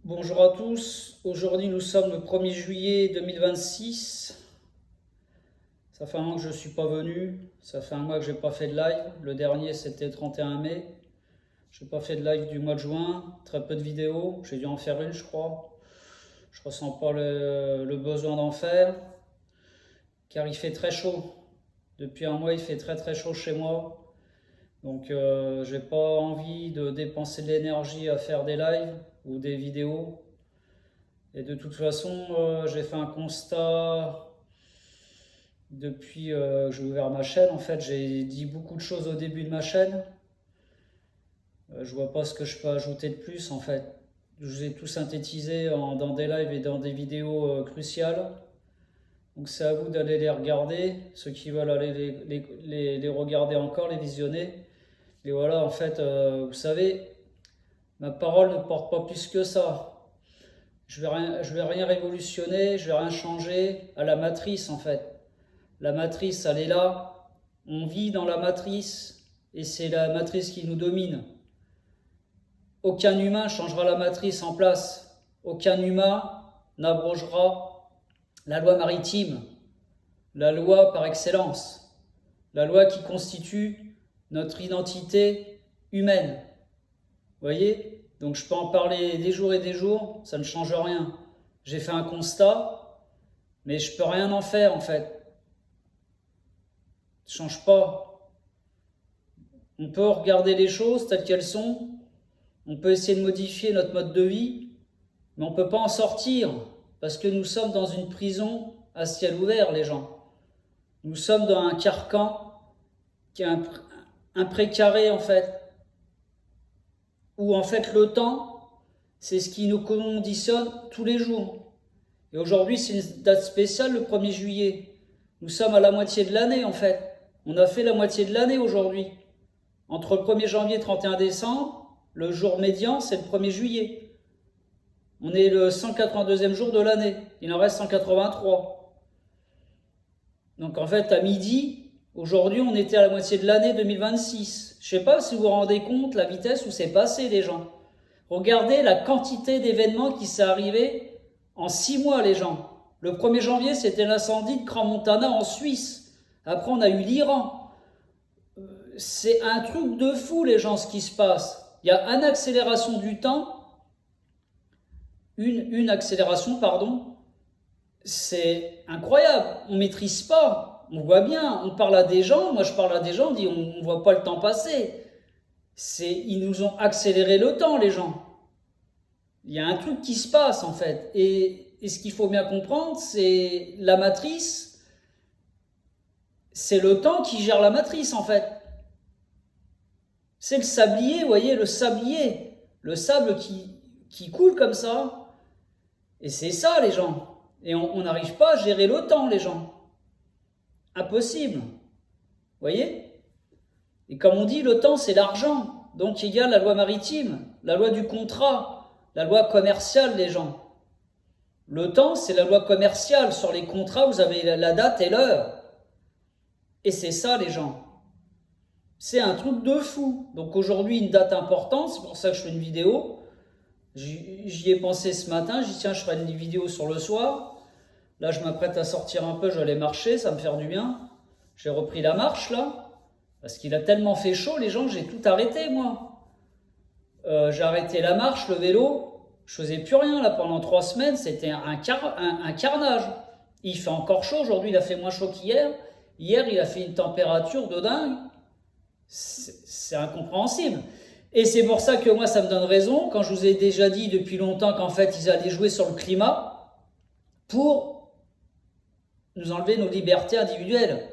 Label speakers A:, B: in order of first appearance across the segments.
A: Bonjour à tous, aujourd'hui nous sommes le 1er juillet 2026. Ça fait un mois que je ne suis pas venu, ça fait un mois que j'ai pas fait de live. Le dernier c'était le 31 mai. Je n'ai pas fait de live du mois de juin, très peu de vidéos, j'ai dû en faire une je crois. Je ressens pas le besoin d'en faire, car il fait très chaud. Depuis un mois il fait très chaud chez moi. Donc j'ai pas envie de dépenser de l'énergie à faire des lives ou des vidéos. Et de toute façon, j'ai fait un constat depuis que j'ai ouvert ma chaîne. En fait, j'ai dit beaucoup de choses au début de ma chaîne. Je vois pas ce que je peux ajouter de plus. En fait, je vous ai tout synthétisé dans des lives et dans des vidéos cruciales. Donc c'est à vous d'aller les regarder. Ceux qui veulent aller les regarder encore, les visionner. Et voilà, en fait, vous savez, ma parole ne porte pas plus que ça. Je vais rien révolutionner, je vais rien changer à la matrice en fait. La matrice, elle est là, on vit dans la matrice et c'est la matrice qui nous domine. Aucun humain changera la matrice en place. Aucun humain n'abrogera la loi maritime, la loi par excellence, la loi qui constitue notre identité humaine. Vous voyez? Donc je peux en parler des jours et des jours, ça ne change rien. J'ai fait un constat, mais je peux rien en faire en fait. Ça ne change pas. On peut regarder les choses telles qu'elles sont, on peut essayer de modifier notre mode de vie, mais on ne peut pas en sortir, parce que nous sommes dans une prison à ciel ouvert, les gens. Nous sommes dans un carcan qui est un précaré en fait, où en fait le temps, c'est ce qui nous conditionne tous les jours. Et aujourd'hui, c'est une date spéciale, le 1er juillet. Nous sommes à la moitié de l'année, en fait. On a fait la moitié de l'année aujourd'hui. Entre le 1er janvier et le 31 décembre, le jour médian, c'est le 1er juillet. On est le 182e jour de l'année. Il en reste 183. Donc en fait, à midi, aujourd'hui, on était à la moitié de l'année 2026. Je ne sais pas si vous vous rendez compte la vitesse où c'est passé, les gens. Regardez la quantité d'événements qui s'est arrivé en 6 mois, les gens. Le 1er janvier, c'était l'incendie de Crans-Montana en Suisse. Après, on a eu l'Iran. C'est un truc de fou, les gens, ce qui se passe. Il y a une accélération du temps. Une accélération, pardon. C'est incroyable. On ne maîtrise pas. On voit bien. On parle à des gens. Moi, je parle à des gens. On dit on ne voit pas le temps passer. Ils nous ont accéléré le temps, les gens. Il y a un truc qui se passe, en fait. Et ce qu'il faut bien comprendre, c'est la matrice. C'est le temps qui gère la matrice, en fait. C'est le sablier, vous voyez, le sablier. Le sable qui coule comme ça. Et c'est ça, les gens. Et on n'arrive pas à gérer le temps, les gens. Impossible. Vous voyez? Et comme on dit, le temps, c'est l'argent. Donc, il y a la loi maritime, la loi du contrat, la loi commerciale, les gens. Le temps, c'est la loi commerciale. Sur les contrats, vous avez la date et l'heure. Et c'est ça, les gens. C'est un truc de fou. Donc aujourd'hui, une date importante, c'est pour ça que je fais une vidéo. J'y ai pensé ce matin, j'ai dit tiens, je ferai une vidéo sur le soir. Là, je m'apprête à sortir un peu, je vais aller marcher, ça me fait du bien. J'ai repris la marche, là, parce qu'il a tellement fait chaud, les gens, j'ai tout arrêté, moi. J'ai arrêté la marche, le vélo, je faisais plus rien, là, pendant 3 semaines, c'était un carnage. Il fait encore chaud, aujourd'hui, il a fait moins chaud qu'hier. Hier, il a fait une température de dingue. C'est incompréhensible. Et c'est pour ça que moi, ça me donne raison, quand je vous ai déjà dit depuis longtemps qu'en fait, ils allaient jouer sur le climat pour nous enlever nos libertés individuelles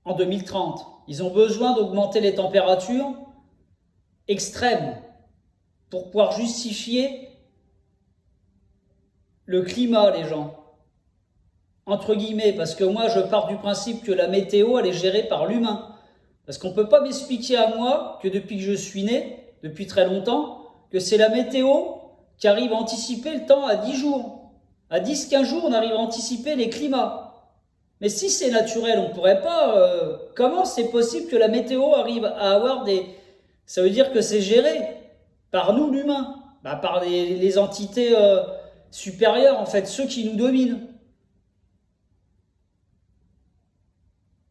A: en 2030. Ils ont besoin d'augmenter les températures extrêmes pour pouvoir justifier le climat, les gens. Entre guillemets, parce que moi, je pars du principe que la météo, elle est gérée par l'humain. Parce qu'on ne peut pas m'expliquer à moi que depuis que je suis né, depuis très longtemps, que c'est la météo qui arrive à anticiper le temps à 10 jours. À 10-15 jours, on arrive à anticiper les climats. Mais si c'est naturel, on ne pourrait pas... comment c'est possible que la météo arrive à avoir des... Ça veut dire que c'est géré par nous, l'humain. Bah, par les entités supérieures, en fait, ceux qui nous dominent.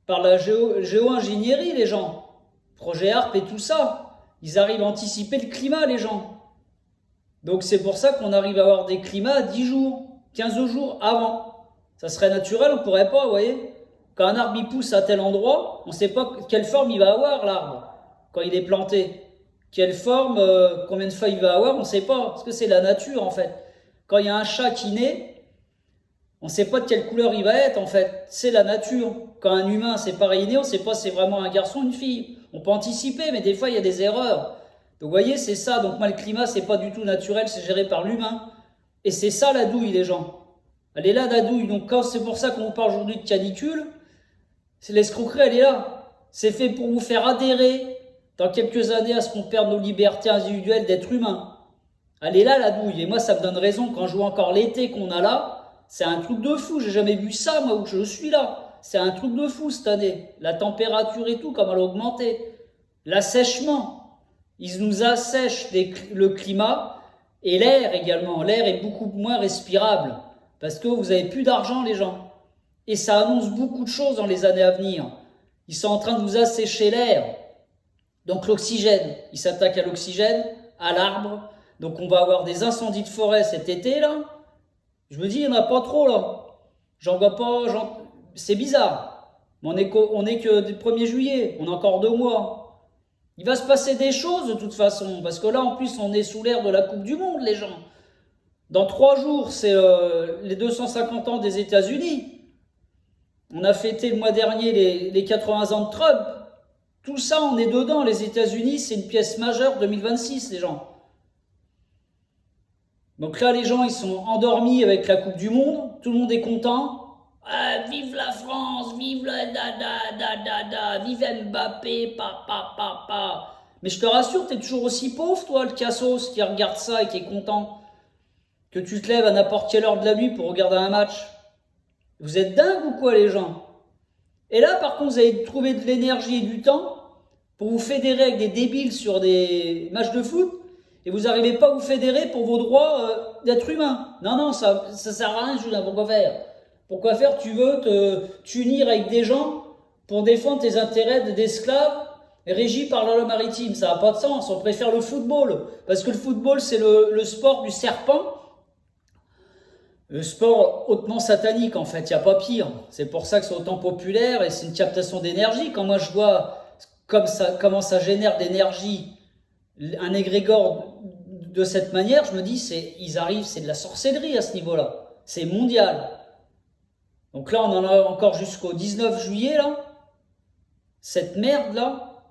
A: Par la géo-ingénierie, les gens. Projet ARP et tout ça. Ils arrivent à anticiper le climat, les gens. Donc c'est pour ça qu'on arrive à avoir des climats à 10 jours, 15 jours avant. Ça serait naturel, on ne pourrait pas, vous voyez. Quand un arbre il pousse à tel endroit, on ne sait pas quelle forme il va avoir, l'arbre, quand il est planté. Quelle forme, combien de feuilles il va avoir, on ne sait pas. Parce que c'est la nature, en fait. Quand il y a un chat qui naît, on ne sait pas de quelle couleur il va être, en fait. C'est la nature. Quand un humain, c'est pareil né, on ne sait pas si c'est vraiment un garçon ou une fille. On peut anticiper, mais des fois, il y a des erreurs. Donc, vous voyez, c'est ça. Donc, moi, le climat, c'est pas du tout naturel, c'est géré par l'humain. Et c'est ça, la douille, les gens. Elle est là, la douille. Donc, quand c'est pour ça qu'on parle aujourd'hui de canicule, c'est l'escroquerie, elle est là. C'est fait pour vous faire adhérer, dans quelques années, à ce qu'on perde nos libertés individuelles d'être humain. Elle est là, la douille. Et moi, ça me donne raison. Quand je vois encore l'été qu'on a là, c'est un truc de fou. J'ai jamais vu ça, moi, où je suis là. C'est un truc de fou, cette année. La température et tout, comme elle a augmenté. L'assèchement. Ils nous assèchent le climat et l'air également. L'air est beaucoup moins respirable parce que vous n'avez plus d'argent, les gens. Et ça annonce beaucoup de choses dans les années à venir. Ils sont en train de vous assécher l'air. Donc l'oxygène, ils s'attaquent à l'oxygène, à l'arbre. Donc on va avoir des incendies de forêt cet été, là. Je me dis, il n'y en a pas trop, là. J'en vois pas, c'est bizarre. On est que du 1er juillet, on a encore 2 mois. Il va se passer des choses de toute façon, parce que là en plus on est sous l'ère de la Coupe du Monde, les gens. Dans 3 jours, c'est les 250 ans des États-Unis. On a fêté le mois dernier les 80 ans de Trump. Tout ça, on est dedans. Les États-Unis, c'est une pièce majeure 2026, les gens. Donc là, les gens, ils sont endormis avec la Coupe du Monde. Tout le monde est content. Ah, vive la France, vive la vive Mbappé, pa. Mais je te rassure, t'es toujours aussi pauvre, toi, le cassos, qui regarde ça et qui est content. Que tu te lèves à n'importe quelle heure de la nuit pour regarder un match. Vous êtes dingues ou quoi, les gens? Et là, par contre, vous avez trouvé de l'énergie et du temps pour vous fédérer avec des débiles sur des matchs de foot et vous n'arrivez pas à vous fédérer pour vos droits d'être humain. Non, ça sert à rien, Julien. Pourquoi faire? Pourquoi faire? Tu veux t'unir avec des gens pour défendre tes intérêts d'esclaves régis par la loi maritime. Ça n'a pas de sens. On préfère le football parce que le football, c'est le sport du serpent. Le sport hautement satanique, en fait, il n'y a pas pire. C'est pour ça que c'est autant populaire et c'est une captation d'énergie. Quand moi je vois comment ça génère d'énergie, un égrégore de cette manière, je me dis, ils arrivent, c'est de la sorcellerie à ce niveau-là. C'est mondial. Donc là, on en a encore jusqu'au 19 juillet, là. Cette merde-là,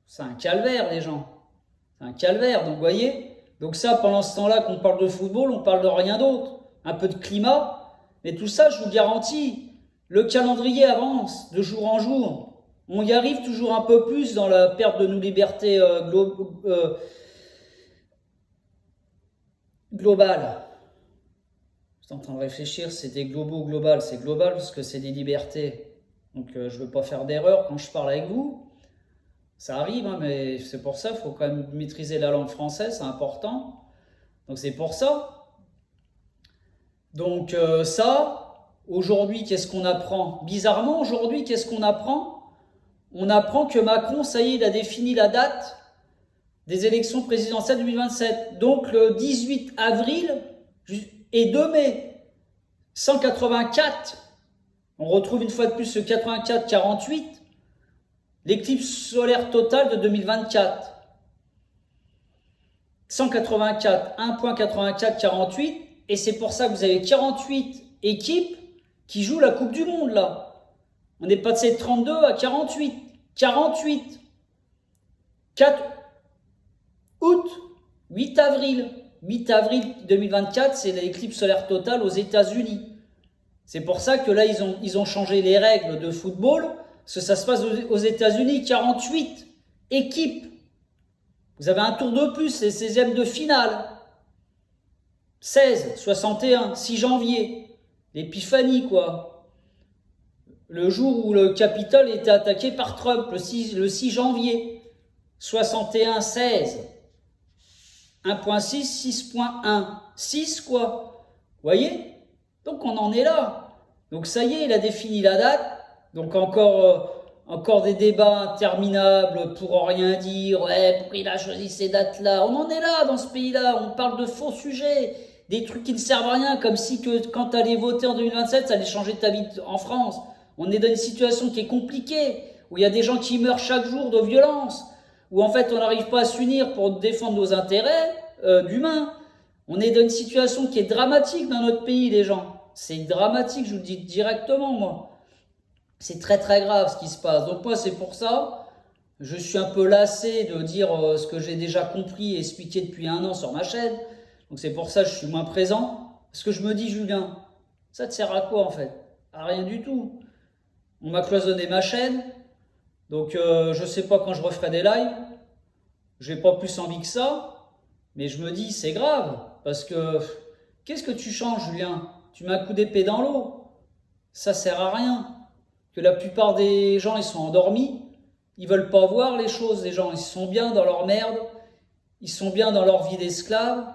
A: c'est un calvaire, les gens. C'est un calvaire, donc vous voyez. Donc ça, pendant ce temps-là qu'on parle de football, on parle de rien d'autre. Un peu de climat, mais tout ça, je vous garantis, le calendrier avance de jour en jour. On y arrive toujours un peu plus dans la perte de nos libertés globales. J'étais en train de réfléchir, c'était global, c'est global parce que c'est des libertés. Donc je ne veux pas faire d'erreur quand je parle avec vous. Ça arrive, hein, mais c'est pour ça, il faut quand même maîtriser la langue française, c'est important. Donc c'est pour ça. Donc ça, aujourd'hui, qu'est-ce qu'on apprend? Bizarrement, aujourd'hui, qu'est-ce qu'on apprend? On apprend que Macron, ça y est, il a défini la date des élections présidentielles 2027. Donc le 18 avril et 2 mai. 184. On retrouve une fois de plus ce 84-48. L'éclipse solaire totale de 2024. 184, 1.8448. Et c'est pour ça que vous avez 48 équipes qui jouent la Coupe du Monde, là. On est passé de 32 à 48. 48. 4 août, 8 avril. 8 avril 2024, c'est l'éclipse solaire totale aux États-Unis. C'est pour ça que là, ils ont changé les règles de football. Parce que ça se passe aux États-Unis, 48 équipes. Vous avez un tour de plus, les 16e de finale. 16, 61, 6 janvier. L'épiphanie, quoi. Le jour où le Capitole était attaqué par Trump, le 6 janvier. 61,16. 1.6, 6.1. 6 quoi. Vous voyez? Donc on en est là. Donc ça y est, il a défini la date. Donc encore des débats interminables pour rien dire. Ouais, pourquoi il a choisi ces dates-là? On en est là dans ce pays-là. On parle de faux sujets, des trucs qui ne servent à rien, comme si que quand tu allais voter en 2027, ça allait changer ta vie en France. On est dans une situation qui est compliquée, où il y a des gens qui meurent chaque jour de violence, où en fait on n'arrive pas à s'unir pour défendre nos intérêts d'humains. On est dans une situation qui est dramatique dans notre pays, les gens. C'est dramatique, je vous le dis directement, moi. C'est très très grave ce qui se passe. Donc moi, c'est pour ça, je suis un peu lassé de dire ce que j'ai déjà compris et expliqué depuis 1 an sur ma chaîne. Donc c'est pour ça que je suis moins présent. Parce que je me dis, Julien, ça te sert à quoi en fait? À rien du tout. On m'a cloisonné ma chaîne. Donc je sais pas quand je referai des lives. J'ai pas plus envie que ça. Mais je me dis, c'est grave. Parce que qu'est-ce que tu changes, Julien? Tu mets un coup d'épée dans l'eau. Ça sert à rien. Que la plupart des gens, ils sont endormis. Ils veulent pas voir les choses, les gens. Ils sont bien dans leur merde. Ils sont bien dans leur vie d'esclave.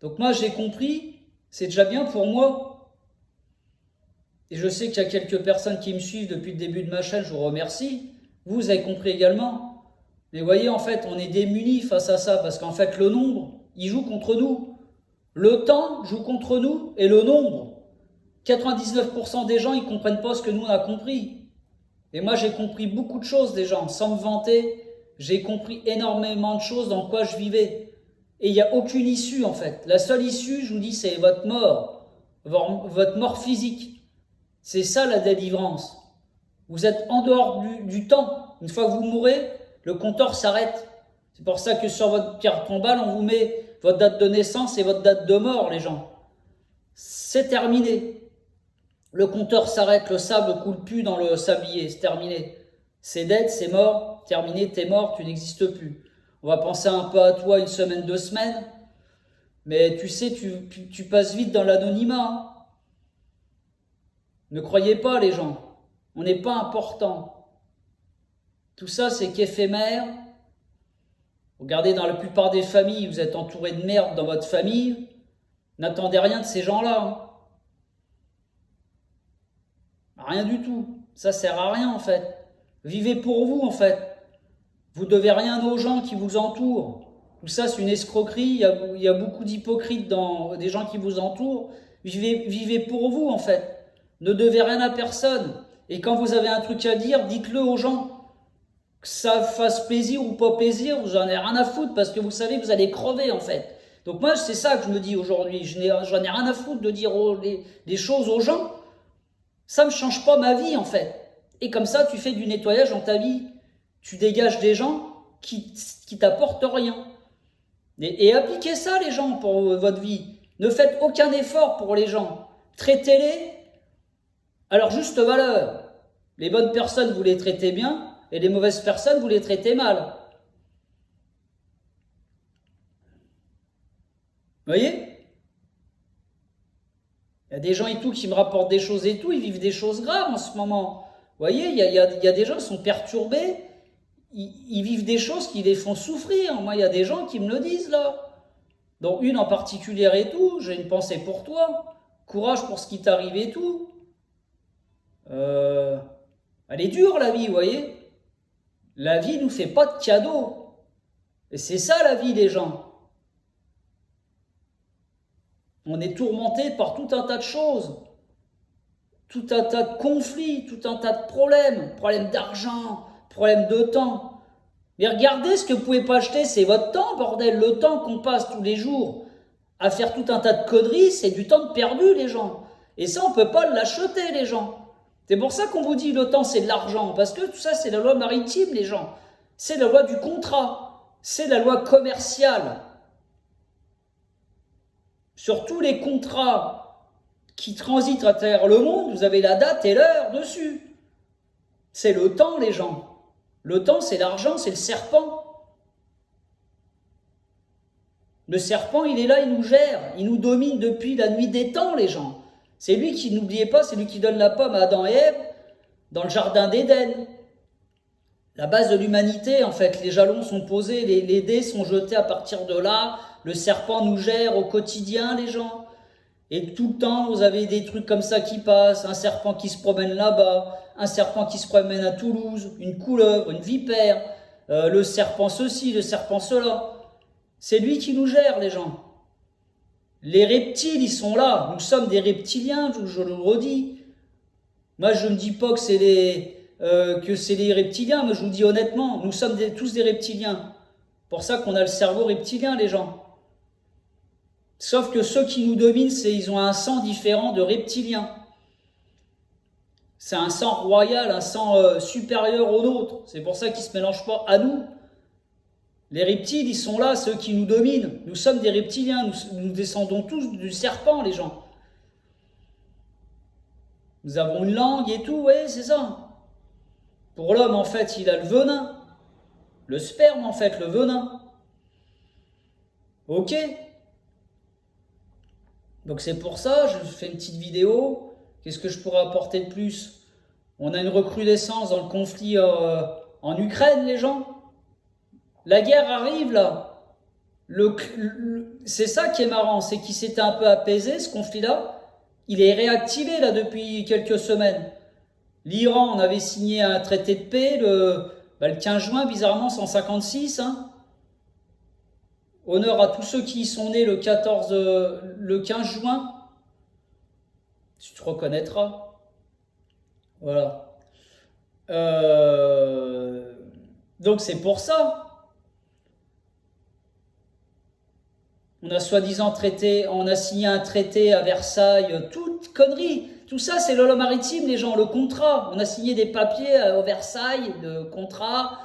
A: Donc moi, j'ai compris. C'est déjà bien pour moi. Et je sais qu'il y a quelques personnes qui me suivent depuis le début de ma chaîne. Je vous remercie. Vous avez compris également. Mais vous voyez, en fait, on est démunis face à ça. Parce qu'en fait, le nombre, il joue contre nous. Le temps joue contre nous et le nombre. 99% des gens, ils comprennent pas ce que nous, on a compris. Et moi, j'ai compris beaucoup de choses des gens. Sans me vanter, j'ai compris énormément de choses dans quoi je vivais. Et il n'y a aucune issue, en fait. La seule issue, je vous dis, c'est votre mort. Votre mort physique. C'est ça, la délivrance. Vous êtes en dehors du temps. Une fois que vous mourrez, le compteur s'arrête. C'est pour ça que sur votre carte tombale, on vous met votre date de naissance et votre date de mort, les gens. C'est terminé. Le compteur s'arrête, le sable ne coule plus dans le sablier, c'est terminé. C'est dead, c'est mort, terminé, t'es mort, tu n'existes plus. On va penser un peu à toi 1 semaine, 2 semaines, mais tu sais, tu passes vite dans l'anonymat. Hein. Ne croyez pas les gens, on n'est pas important. Tout ça, c'est qu'éphémère. Regardez, dans la plupart des familles, vous êtes entouré de merde dans votre famille. N'attendez rien de ces gens-là. Hein. Rien du tout. Ça sert à rien en fait. Vivez pour vous en fait. Vous devez rien aux gens qui vous entourent. Tout ça c'est une escroquerie. Il y a beaucoup d'hypocrites dans des gens qui vous entourent. Vivez pour vous en fait. Ne devez rien à personne. Et quand vous avez un truc à dire, dites-le aux gens. Que ça fasse plaisir ou pas plaisir, vous en avez rien à foutre parce que vous savez que vous allez crever en fait. Donc moi c'est ça que je me dis aujourd'hui. J'en ai rien à foutre de dire les choses aux gens. Ça ne me change pas ma vie en fait. Et comme ça, tu fais du nettoyage dans ta vie. Tu dégages des gens qui t'apportent rien. Et appliquez ça les gens pour votre vie. Ne faites aucun effort pour les gens. Traitez-les à leur juste valeur. Les bonnes personnes, vous les traitez bien. Et les mauvaises personnes, vous les traitez mal. Vous voyez ? Il y a des gens et tout qui me rapportent des choses et tout, ils vivent des choses graves en ce moment. Vous voyez, il y a des gens qui sont perturbés, ils vivent des choses qui les font souffrir. Moi, il y a des gens qui me le disent là. Dont une en particulier et tout, j'ai une pensée pour toi. Courage pour ce qui t'arrive et tout. Elle est dure la vie, vous voyez. La vie nous fait pas de cadeaux. Et c'est ça la vie des gens. On est tourmenté par tout un tas de choses, tout un tas de conflits, tout un tas de problèmes d'argent, problèmes de temps. Mais regardez, ce que vous ne pouvez pas acheter, c'est votre temps, bordel. Le temps qu'on passe tous les jours à faire tout un tas de conneries, c'est du temps perdu, les gens. Et ça, on ne peut pas l'acheter, les gens. C'est pour ça qu'on vous dit le temps, c'est de l'argent, parce que tout ça, c'est la loi maritime, les gens. C'est la loi du contrat, c'est la loi commerciale. Sur tous les contrats qui transitent à travers le monde, vous avez la date et l'heure dessus. C'est le temps, les gens. Le temps, c'est l'argent, c'est le serpent. Le serpent, il est là, il nous gère, il nous domine depuis la nuit des temps, les gens. C'est lui qui, n'oubliez pas, c'est lui qui donne la pomme à Adam et Ève dans le jardin d'Éden. la base de l'humanité, en fait. Les jalons sont posés, les dés sont jetés à partir de là. Le serpent nous gère au quotidien, les gens. Et tout le temps, vous avez des trucs comme ça qui passent. Un serpent qui se promène là-bas, un serpent qui se promène à Toulouse, une couleuvre, une vipère, le serpent ceci, le serpent cela. C'est lui qui nous gère, les gens. Les reptiles, ils sont là. Nous sommes des reptiliens, je le redis. Moi, je ne dis pas que c'est les reptiliens, mais je vous dis honnêtement, nous sommes tous des reptiliens. Pour ça qu'on a le cerveau reptilien, les gens. Sauf que ceux qui nous dominent, ils ont un sang différent de reptiliens. C'est un sang royal, un sang supérieur au nôtre. C'est pour ça qu'ils ne se mélangent pas à nous. Les reptiles, ils sont là, ceux qui nous dominent. Nous sommes des reptiliens, nous descendons tous du serpent, les gens. Nous avons une langue et tout, oui, c'est ça. Pour l'homme, en fait, il a le venin. Le sperme, en fait, le venin. Ok. Donc c'est pour ça, je fais une petite vidéo. Qu'est-ce que je pourrais apporter de plus? On a une recrudescence dans le conflit en Ukraine, les gens. La guerre arrive, là. C'est ça qui est marrant, c'est qu'il s'était un peu apaisé, ce conflit-là. Il est réactivé, là, depuis quelques semaines. L'Iran, on avait signé un traité de paix le 15 juin, bizarrement, 156. Hein. Honneur à tous ceux qui y sont nés le 15 juin. Tu te reconnaîtras. Voilà. Donc c'est pour ça. On a soi-disant on a signé un traité à Versailles, toute connerie. Tout ça, c'est le maritime, les gens, le contrat. On a signé des papiers au Versailles, le contrat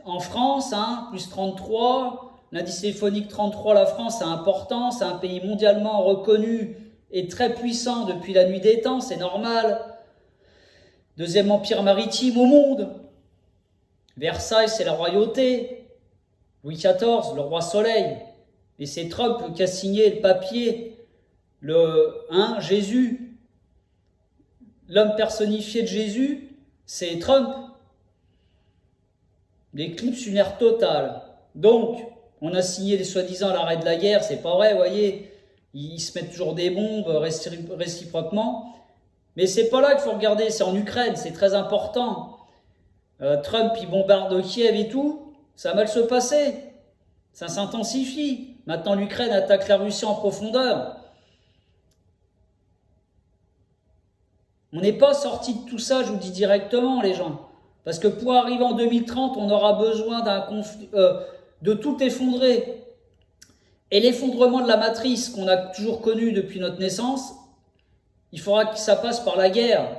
A: en France, hein, plus 33. L'indice téléphonique 33, la France, c'est important. C'est un pays mondialement reconnu et très puissant depuis la nuit des temps, c'est normal. Deuxième empire maritime au monde. Versailles, c'est la royauté. Louis XIV, le roi soleil. Et c'est Trump qui a signé le papier, Jésus. L'homme personnifié de Jésus, c'est Trump. L'éclipse lunaire totale. Donc, on a signé les soi-disant l'arrêt de la guerre, c'est pas vrai, vous voyez. Ils se mettent toujours des bombes réciproquement. Mais c'est pas là qu'il faut regarder, c'est en Ukraine, c'est très important. Trump, il bombarde Kiev et tout, ça va mal se passer. Ça s'intensifie. Maintenant, l'Ukraine attaque la Russie en profondeur. On n'est pas sorti de tout ça, je vous dis directement, les gens. Parce que pour arriver en 2030, on aura besoin d'un conflit, de tout effondrer. Et l'effondrement de la matrice qu'on a toujours connu depuis notre naissance, il faudra que ça passe par la guerre.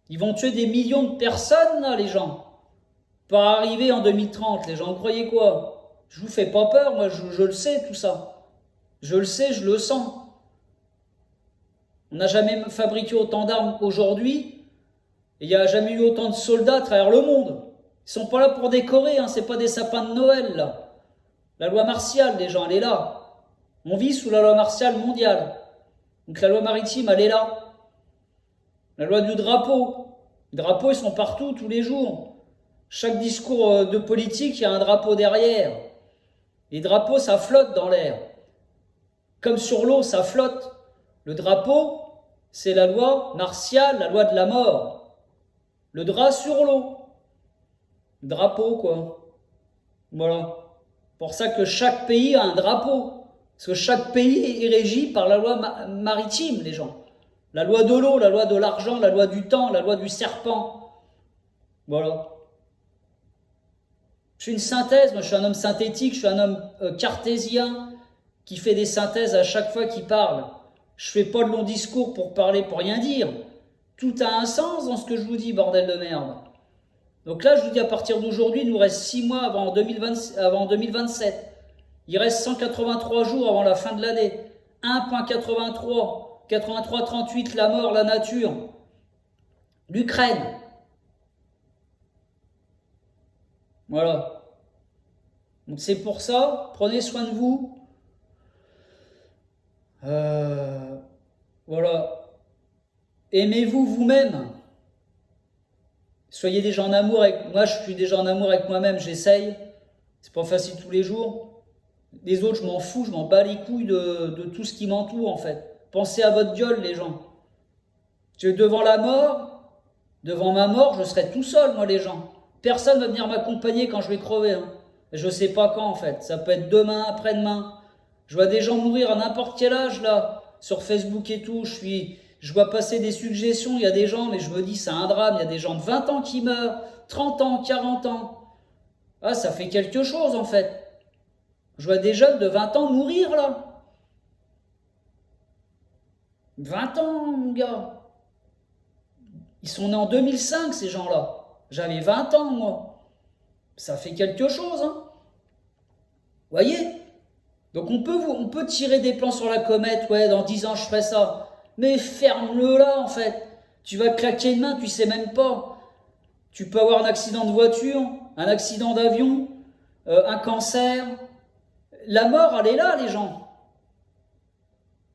A: Ils vont tuer des millions de personnes, là, les gens. Pour arriver en 2030, les gens, vous croyez quoi? Je vous fais pas peur, moi, je le sais, tout ça. Je le sais, je le sens. On n'a jamais fabriqué autant d'armes qu'aujourd'hui. Et il n'y a jamais eu autant de soldats à travers le monde. Ils sont pas là pour décorer, hein, c'est pas des sapins de Noël, là. La loi martiale, les gens, elle est là. On vit sous la loi martiale mondiale. Donc la loi maritime, elle est là. La loi du drapeau. Les drapeaux, ils sont partout, tous les jours. Chaque discours de politique, il y a un drapeau derrière. Les drapeaux, ça flotte dans l'air. Comme sur l'eau, ça flotte. Le drapeau, c'est la loi martiale, la loi de la mort. Le drap sur l'eau. Drapeau, quoi. Voilà. Pour ça que chaque pays a un drapeau. Parce que chaque pays est régi par la loi maritime, les gens. La loi de l'eau, la loi de l'argent, la loi du temps, la loi du serpent. Voilà. Je suis une synthèse, moi je suis un homme synthétique, je suis un homme cartésien qui fait des synthèses à chaque fois qu'il parle. Je fais pas de longs discours pour parler, pour rien dire. Tout a un sens dans ce que je vous dis, bordel de merde. Donc là, je vous dis, à partir d'aujourd'hui, il nous reste 6 mois avant 2027. Il reste 183 jours avant la fin de l'année. 1.83, 83-38, la mort, la nature. L'Ukraine. Voilà. Donc c'est pour ça, prenez soin de vous. Voilà. Aimez-vous vous-même. Soyez déjà en amour avec moi, je suis déjà en amour avec moi-même, j'essaye. C'est pas facile tous les jours. Les autres, je m'en fous, je m'en bats les couilles de tout ce qui m'entoure en fait. Pensez à votre gueule, les gens. Que devant la mort, devant ma mort, je serai tout seul, moi, les gens. Personne ne va venir m'accompagner quand je vais crever. Hein. Je sais pas quand en fait. Ça peut être demain, après-demain. Je vois des gens mourir à n'importe quel âge là, sur Facebook et tout. Je vois passer des suggestions. Il y a des gens, mais je me dis c'est un drame. Il y a des gens de 20 ans qui meurent, 30 ans, 40 ans. Ah, ça fait quelque chose en fait. Je vois des jeunes de 20 ans mourir là. 20 ans, mon gars. Ils sont nés en 2005, ces gens-là. J'avais 20 ans, moi. Ça fait quelque chose, hein. Voyez? Donc on peut tirer des plans sur la comète, ouais, dans 10 ans je ferai ça. Mais ferme-le là, en fait. Tu vas claquer une main, tu sais même pas. Tu peux avoir un accident de voiture, un accident d'avion, un cancer. La mort, elle est là, les gens.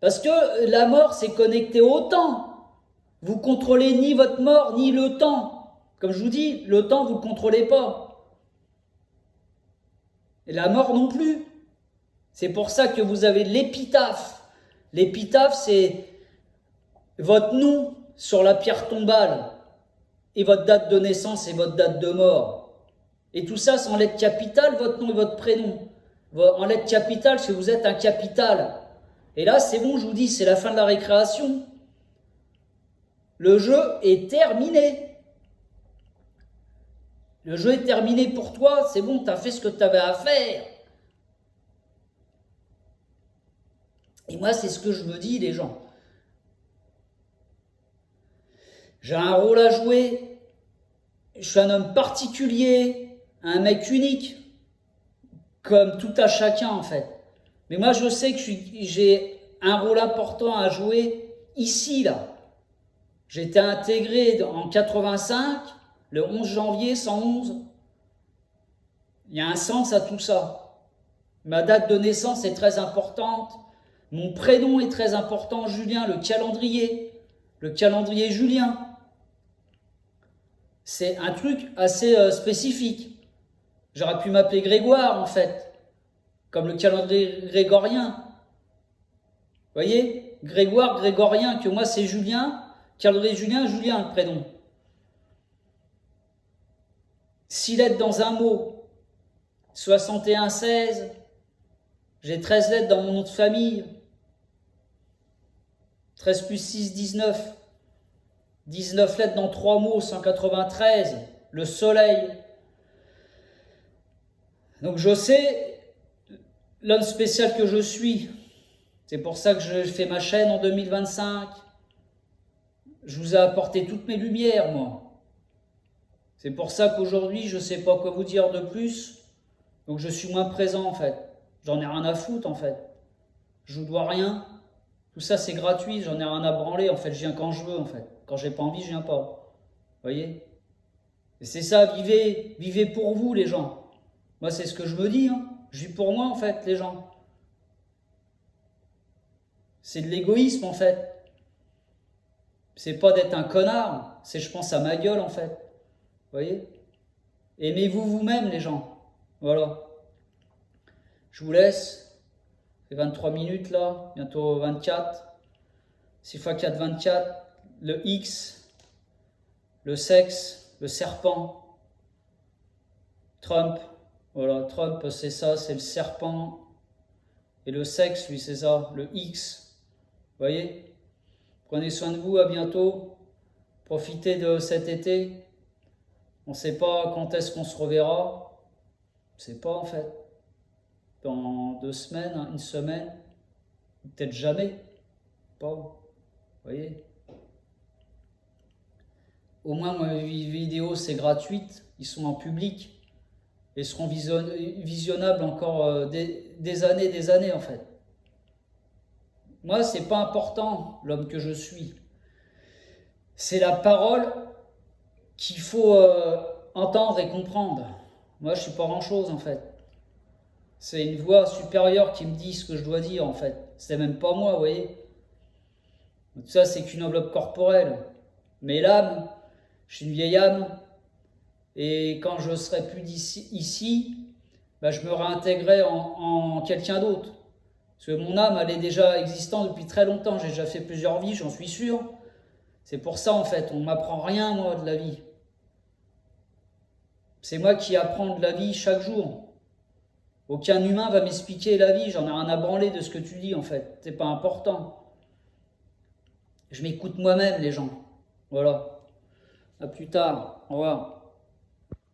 A: Parce que la mort, c'est connecté au temps. Vous contrôlez ni votre mort, ni le temps. Comme je vous dis, le temps, vous ne le contrôlez pas. Et la mort non plus. C'est pour ça que vous avez l'épitaphe. L'épitaphe, c'est votre nom sur la pierre tombale et votre date de naissance et votre date de mort. Et tout ça, c'est en lettres capitales, votre nom et votre prénom. En lettres capitales, parce que vous êtes un capital. Et là, c'est bon, je vous dis, c'est la fin de la récréation. Le jeu est terminé. Le jeu est terminé pour toi, c'est bon, tu as fait ce que tu avais à faire. Et moi, c'est ce que je me dis, les gens. J'ai un rôle à jouer. Je suis un homme particulier, un mec unique, comme tout à chacun, en fait. Mais moi, je sais que j'ai un rôle important à jouer ici, là. J'ai été intégré en 85, le 11 janvier 111. Il y a un sens à tout ça. Ma date de naissance est très importante. Mon prénom est très important, Julien, le calendrier julien. C'est un truc assez spécifique. J'aurais pu m'appeler Grégoire, en fait, comme le calendrier grégorien. Vous voyez? Grégoire, grégorien, que moi c'est Julien. Calendrier Julien, Julien, le prénom. 6 lettres dans un mot. 61, 16. J'ai 13 lettres dans mon nom de famille. 13 plus 6, 19. 19 lettres dans 3 mots, 193. Le soleil. Donc je sais l'homme spécial que je suis. C'est pour ça que je fais ma chaîne en 2025. Je vous ai apporté toutes mes lumières, moi. C'est pour ça qu'aujourd'hui, je ne sais pas quoi vous dire de plus. Donc je suis moins présent, en fait. J'en ai rien à foutre, en fait. Je vous dois rien. Tout ça, c'est gratuit. J'en ai rien à branler, en fait. Je viens quand je veux, en fait. Quand j'ai pas envie, je viens pas. Vous voyez? Et c'est ça, vivez pour vous, les gens. Moi, c'est ce que je me dis. Hein. Je vis pour moi, en fait, les gens. C'est de l'égoïsme, en fait. C'est pas d'être un connard. C'est je pense à ma gueule, en fait. Vous voyez? Aimez-vous vous-même, les gens. Voilà. Je vous laisse. C'est 23 minutes, là. Bientôt 24. 6 x 4, 24. Le X. Le sexe. Le serpent. Trump. Voilà, Trump, c'est ça, c'est le serpent. Et le sexe, lui, c'est ça, le X. Vous voyez? Prenez soin de vous, à bientôt. Profitez de cet été. On ne sait pas quand est-ce qu'on se reverra. On ne sait pas, en fait. Dans 2 semaines, une semaine. Peut-être jamais. Pas. Vous voyez? Au moins, mes vidéos, c'est gratuite. Ils sont en public. Et seront visionnables encore des années, en fait. Moi, c'est pas important, l'homme que je suis. C'est la parole qu'il faut entendre et comprendre. Moi, je suis pas grand-chose, en fait. C'est une voix supérieure qui me dit ce que je dois dire, en fait. C'est même pas moi, vous voyez. Tout ça, c'est qu'une enveloppe corporelle. Mais l'âme, je suis une vieille âme, Et quand je serai plus ici, bah, je me réintégrerai en quelqu'un d'autre. Parce que mon âme, elle est déjà existante depuis très longtemps. J'ai déjà fait plusieurs vies, j'en suis sûr. C'est pour ça, en fait, on m'apprend rien, moi, de la vie. C'est moi qui apprends de la vie chaque jour. Aucun humain va m'expliquer la vie. J'en ai rien à branler de ce que tu dis, en fait. C'est pas important. Je m'écoute moi-même, les gens. Voilà. À plus tard. Au revoir.